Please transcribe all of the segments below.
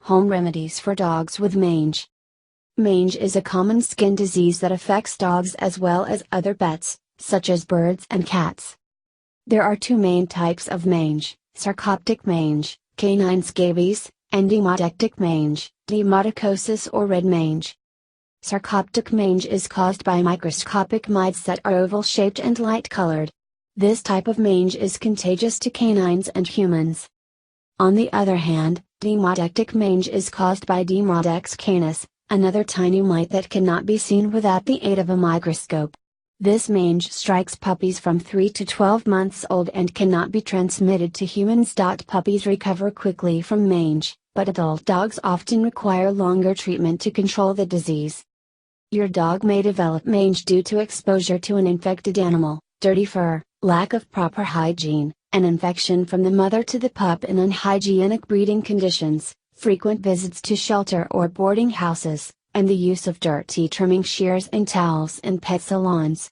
Home remedies for dogs with mange. Mange is a common skin disease that affects dogs as well as other pets, such as birds and cats. There are two main types of mange: sarcoptic mange, canine scabies, and demodectic mange, demodicosis or red mange. Sarcoptic mange is caused by microscopic mites that are oval-shaped and light-colored. This type of mange is contagious to canines and humans. On the other hand, demodectic mange is caused by Demodex canis, another tiny mite that cannot be seen without the aid of a microscope. This mange strikes puppies from 3 to 12 months old and cannot be transmitted to humans. Puppies recover quickly from mange, but adult dogs often require longer treatment to control the disease. Your dog may develop mange due to exposure to an infected animal, dirty fur, lack of proper hygiene, an infection from the mother to the pup in unhygienic breeding conditions, frequent visits to shelter or boarding houses, and the use of dirty trimming shears and towels in pet salons.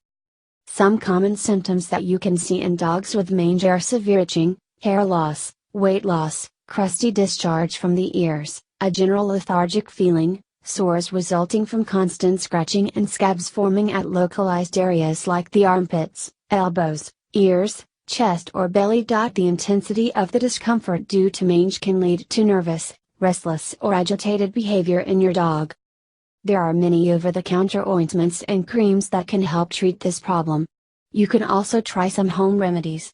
Some common symptoms that you can see in dogs with mange are severe itching, hair loss, weight loss, crusty discharge from the ears, a general lethargic feeling, sores resulting from constant scratching and scabs forming at localized areas like the armpits, elbows, ears, chest or belly. The intensity of the discomfort due to mange can lead to nervous, restless or agitated behavior in your dog. There are many over-the-counter ointments and creams that can help treat this problem. You can also try some home remedies.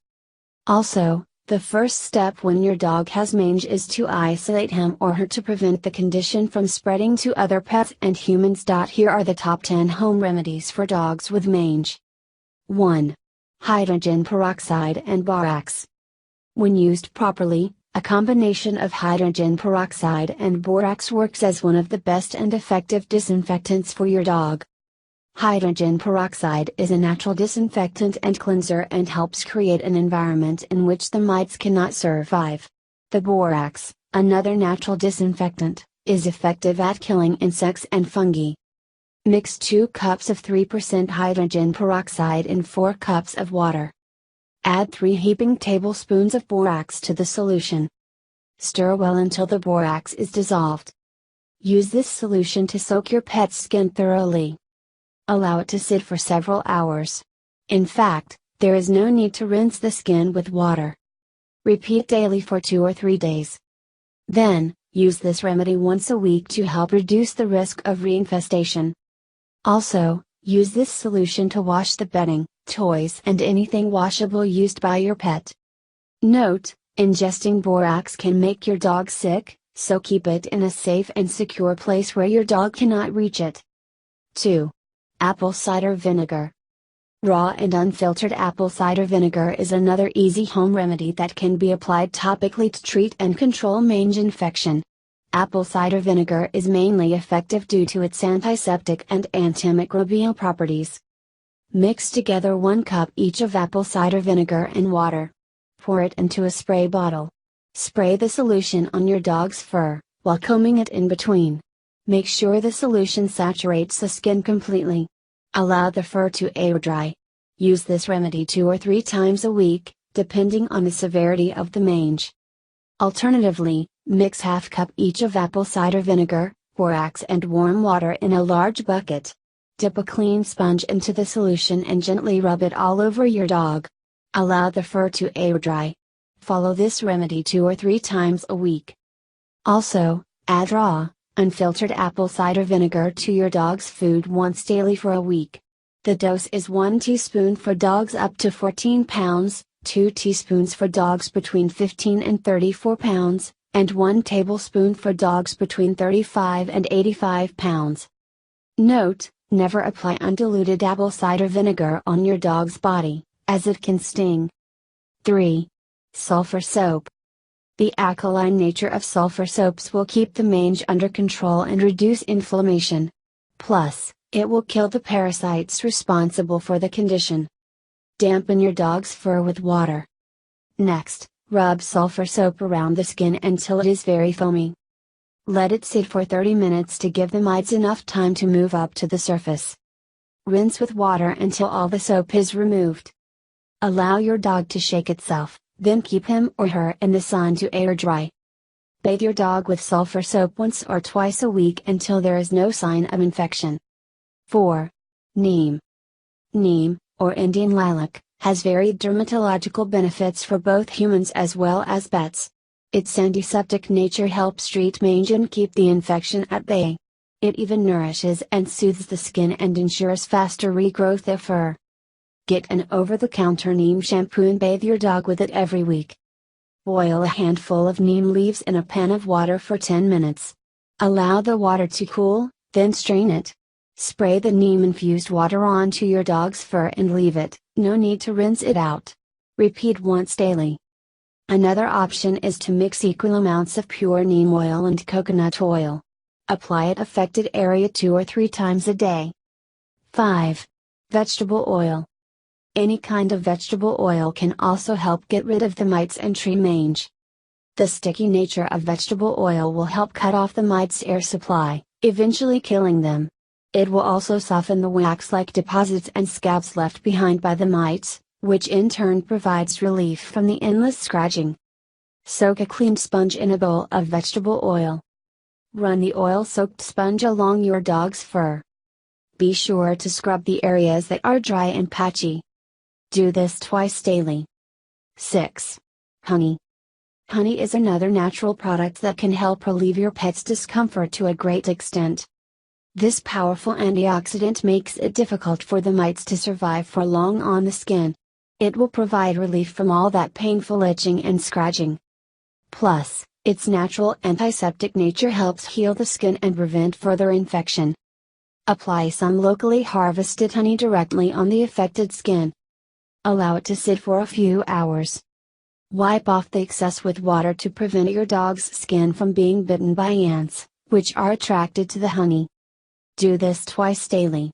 Also, the first step when your dog has mange is to isolate him or her to prevent the condition from spreading to other pets and humans. Here are the top 10 home remedies for dogs with mange. 1. Hydrogen peroxide and borax. When used properly, a combination of hydrogen peroxide and borax works as one of the best and effective disinfectants for your dog. Hydrogen peroxide is a natural disinfectant and cleanser and helps create an environment in which the mites cannot survive. The borax, another natural disinfectant, is effective at killing insects and fungi. Mix 2 cups of 3% hydrogen peroxide in 4 cups of water. Add 3 heaping tablespoons of borax to the solution. Stir well until the borax is dissolved. Use this solution to soak your pet's skin thoroughly. Allow it to sit for several hours. In fact, there is no need to rinse the skin with water. Repeat daily for 2 or 3 days. Then, use this remedy once a week to help reduce the risk of reinfestation. Also, use this solution to wash the bedding, toys and anything washable used by your pet. Note, ingesting borax can make your dog sick, so keep it in a safe and secure place where your dog cannot reach it. 2. Apple cider vinegar. Raw and unfiltered apple cider vinegar is another easy home remedy that can be applied topically to treat and control mange infection. Apple cider vinegar is mainly effective due to its antiseptic and antimicrobial properties. Mix together 1 cup each of apple cider vinegar and water. Pour it into a spray bottle. Spray the solution on your dog's fur, while combing it in between. Make sure the solution saturates the skin completely. Allow the fur to air dry. Use this remedy 2 or 3 times a week, depending on the severity of the mange. Alternatively, mix ½ cup each of apple cider vinegar, borax and warm water in a large bucket. Dip a clean sponge into the solution and gently rub it all over your dog. Allow the fur to air dry. Follow this remedy 2 or 3 times a week. Also, add raw, unfiltered apple cider vinegar to your dog's food once daily for a week. The dose is 1 teaspoon for dogs up to 14 pounds, 2 teaspoons for dogs between 15 and 34 pounds, and 1 tablespoon for dogs between 35 and 85 pounds. Note, never apply undiluted apple cider vinegar on your dog's body, as it can sting. 3. Sulfur soap. The alkaline nature of sulfur soaps will keep the mange under control and reduce inflammation. Plus, it will kill the parasites responsible for the condition. Dampen your dog's fur with water. Next, rub sulfur soap around the skin until it is very foamy. Let it sit for 30 minutes to give the mites enough time to move up to the surface. Rinse with water until all the soap is removed. Allow your dog to shake itself, then keep him or her in the sun to air dry. Bathe your dog with sulfur soap once or twice a week until there is no sign of infection. 4. Neem. Neem, or Indian lilac, has varied dermatological benefits for both humans as well as pets. Its antiseptic nature helps treat mange and keep the infection at bay. It even nourishes and soothes the skin and ensures faster regrowth of fur. Get an over-the-counter neem shampoo and bathe your dog with it every week. Boil a handful of neem leaves in a pan of water for 10 minutes. Allow the water to cool, then strain it. Spray the neem-infused water onto your dog's fur and leave it, no need to rinse it out. Repeat once daily. Another option is to mix equal amounts of pure neem oil and coconut oil. Apply at affected area 2 or 3 times a day. 5. Vegetable oil. Any kind of vegetable oil can also help get rid of the mites and tree mange. The sticky nature of vegetable oil will help cut off the mites' air supply, eventually killing them. It will also soften the wax-like deposits and scabs left behind by the mites, which in turn provides relief from the endless scratching. Soak a clean sponge in a bowl of vegetable oil. Run the oil-soaked sponge along your dog's fur. Be sure to scrub the areas that are dry and patchy. Do this twice daily. 6. Honey. Honey is another natural product that can help relieve your pet's discomfort to a great extent. This powerful antioxidant makes it difficult for the mites to survive for long on the skin. It will provide relief from all that painful itching and scratching. Plus, its natural antiseptic nature helps heal the skin and prevent further infection. Apply some locally harvested honey directly on the affected skin. Allow it to sit for a few hours. Wipe off the excess with water to prevent your dog's skin from being bitten by ants, which are attracted to the honey. Do this twice daily.